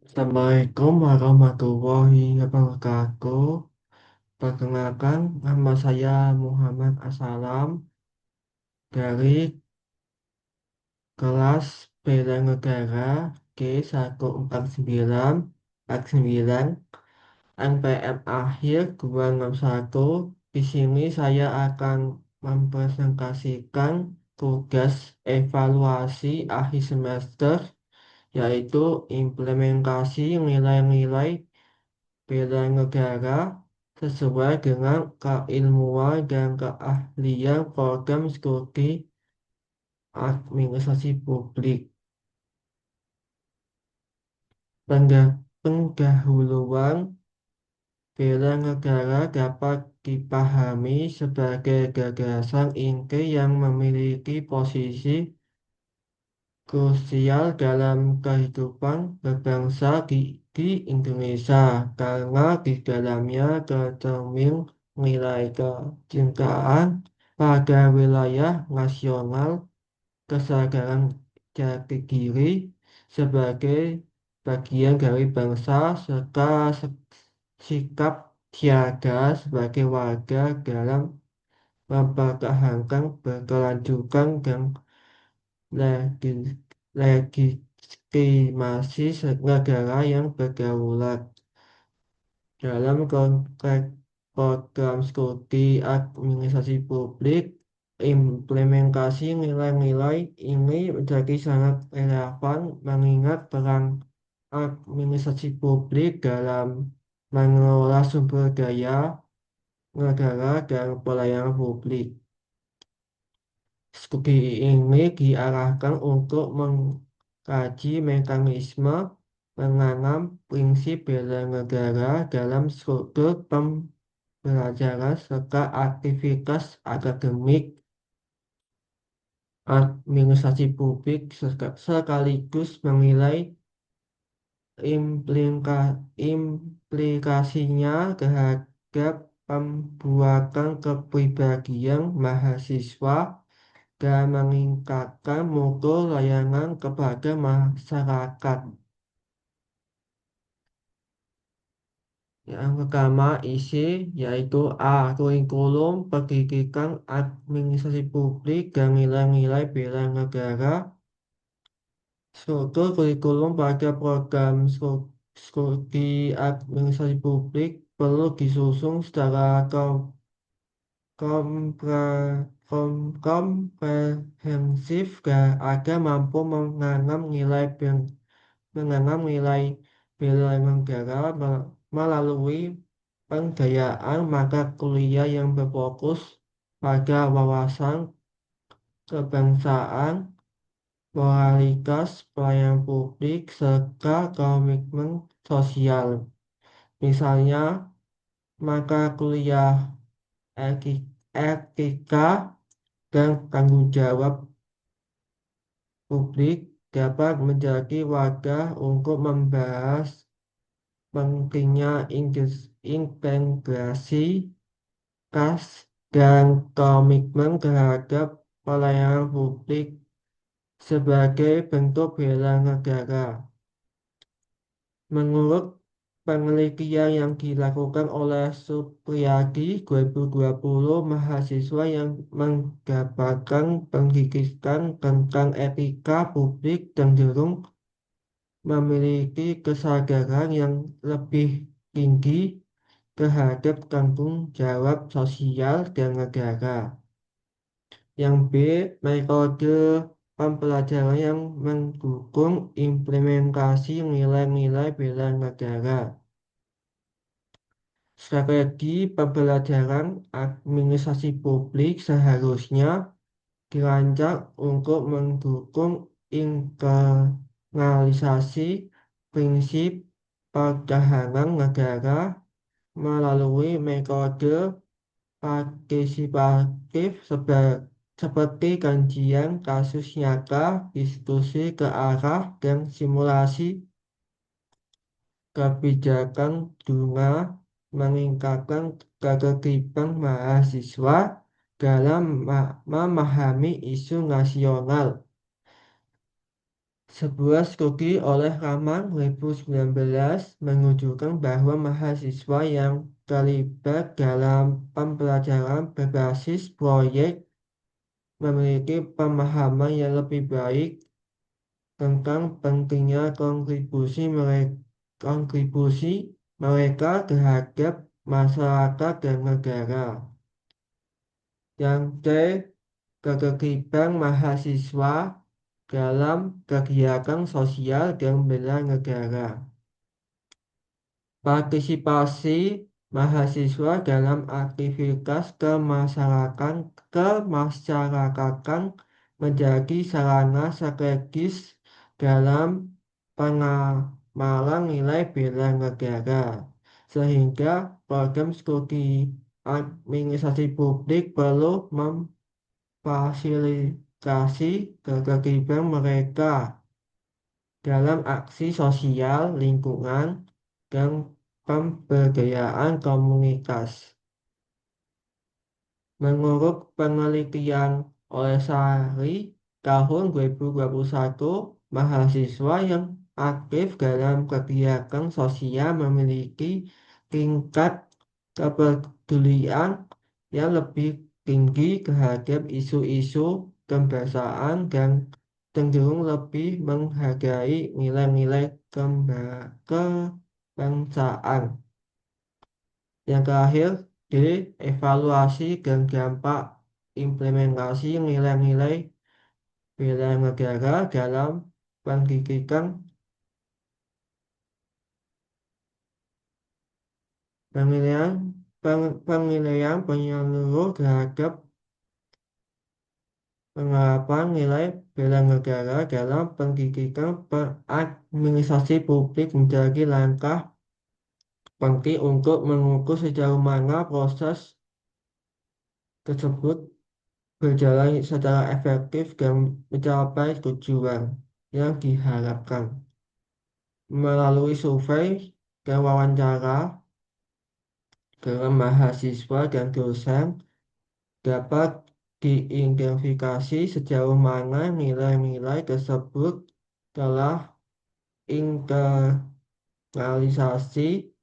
Assalamualaikum warahmatullahi wabarakatuh. Perkenalkan, nama saya Muhammad Assalam dari kelas Bela Negara G149 9 NPM akhir 261. Di sini saya akan mempresentasikan tugas evaluasi akhir semester, yaitu implementasi nilai-nilai bela negara sesuai dengan keilmuan dan keahlian program studi administrasi publik. Pendahuluan bela negara dapat dipahami sebagai gagasan inti yang memiliki posisi krusial dalam kehidupan berbangsa di Indonesia karena di dalamnya tercermin nilai kecintaan pada wilayah nasional, kesadaran jati diri sebagai bagian dari bangsa, serta sikap siaga sebagai warga dalam mempertahankan berkelanjutan dan legi- legitimasi negara yang berdaulat. Dalam konteks program studi administrasi publik, implementasi nilai-nilai ini menjadi sangat relevan mengingat peran administrasi publik dalam mengelola sumber daya negara dan pelayanan publik. Studi ini diarahkan untuk mengkaji mekanisme menanam prinsip bela negara dalam struktur pembelajaran serta aktivitas akademik administrasi publik sekaligus menilai implikasinya terhadap pembuatan kepribadian mahasiswa dan meningkatkan mutu layanan kepada masyarakat. Yang pertama isi yaitu kurikulum pendidikan administrasi publik dan nilai-nilai bela negara. Struktur kurikulum pada program studi administrasi publik perlu disusun secara komprehensif agar mampu menanam nilai bela negara melalui penggayaan mata kuliah yang berfokus pada wawasan kebangsaan, moralitas, pelayanan publik, serta komitmen sosial. Misalnya, mata kuliah etika dan tanggung jawab publik dapat menjadi wadah untuk membahas pentingnya integrasi kas dan komitmen terhadap pelayanan publik sebagai bentuk bela negara. Menurut penelitian yang dilakukan oleh Supriyadi 2020, mahasiswa yang mendapatkan pendidikan tentang etika publik cenderung memiliki kesadaran yang lebih tinggi terhadap tanggung jawab sosial dan negara. Yang B, metode pembelajaran yang mendukung implementasi nilai-nilai bela negara. Strategi pembelajaran administrasi publik seharusnya dirancang untuk mendukung internalisasi prinsip pertahanan negara melalui metode partisipatif seperti kajian kasus nyata, diskusi ke arah, dan simulasi kebijakan guna meningkatkan ketertiban mahasiswa dalam memahami isu nasional. Sebuah studi oleh Rahman 2019 menunjukkan bahwa mahasiswa yang terlibat dalam pembelajaran berbasis proyek memiliki pemahaman yang lebih baik tentang pentingnya kontribusi mereka terhadap masyarakat dan negara. Yang C. Keterlibatan mahasiswa dalam kegiatan sosial dan bela negara. Partisipasi mahasiswa dalam aktivitas kemasyarakatan menjadi sarana strategis dalam pengamalan nilai bela negara, sehingga program studi administrasi publik perlu memfasilitasi keterlibatan mereka dalam aksi sosial lingkungan dan pemberdayaan komunitas. Menurut penelitian oleh Sari tahun 2021, mahasiswa yang aktif dalam kegiatan sosial memiliki tingkat kepedulian yang lebih tinggi terhadap isu-isu kebangsaan dan cenderung lebih menghargai nilai-nilai kebangsaan. Yang terakhir, D. Evaluasi dan dampak implementasi nilai-nilai bela negara dalam pendidikan. Penilaian penilaian penyeluruh terhadap penerapan nilai bela negara dalam pendidikan administrasi publik menjadi langkah penting untuk mengukur sejauh mana proses tersebut berjalan secara efektif dan mencapai tujuan yang diharapkan. Melalui survei dan wawancara dengan mahasiswa dan dosen dapat diidentifikasi sejauh mana nilai-nilai tersebut telah internalisasi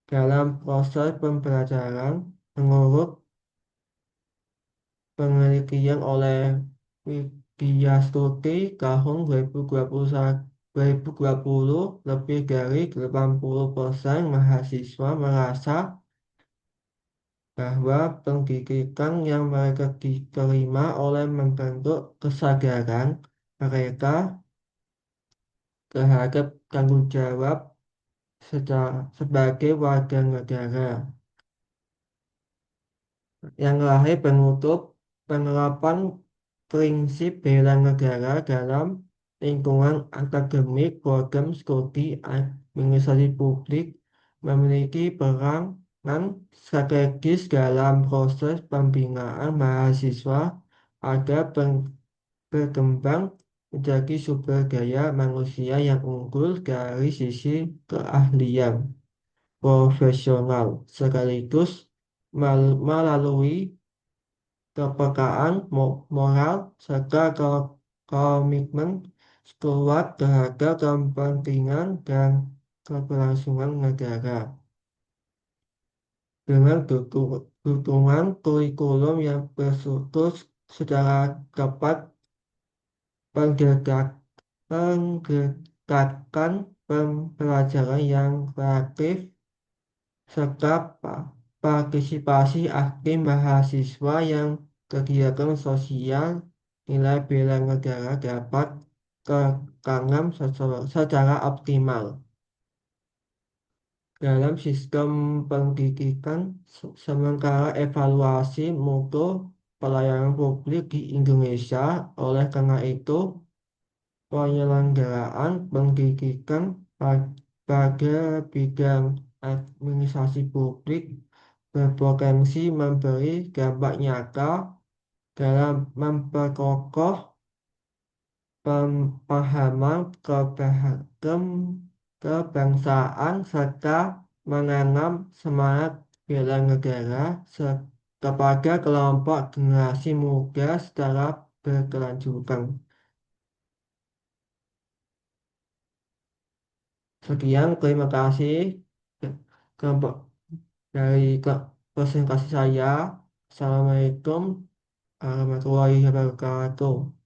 dalam proses pembelajaran. Menurut penelitian oleh Widya Stuti tahun 2020, lebih dari 80% mahasiswa merasa bahwa pendidikan yang mereka diterima oleh membentuk kesadaran mereka terhadap tanggung jawab sebagai warga negara. Yang terakhir, penutup penerapan prinsip bela negara dalam lingkungan akademik. Program studi administrasi publik memiliki peranan strategis dalam proses pembinaan mahasiswa agar berkembang menjadi sumber daya manusia yang unggul dari sisi keahlian profesional sekaligus melalui kepekaan moral serta komitmen kuat terhadap kepentingan dan keberlangsungan negara. Dengan dukungan kurikulum yang terstruktur secara tepat, pendekatan pembelajaran yang kreatif, serta partisipasi aktif mahasiswa yang kegiatan sosial, nilai bela negara dapat tertanam secara optimal dalam sistem pendidikan. Sementara evaluasi mutu pelayanan publik di Indonesia. Oleh karena itu, penyelenggaraan pendidikan pada bidang administrasi publik berpotensi memberi dampak nyata dalam memperkokoh pemahaman kebangsaan serta menanam semangat bela negara kepada kelompok generasi muda secara berkelanjutan. Sekian, terima kasih kelompok dari presentasi saya. Assalamualaikum warahmatullahi wabarakatuh.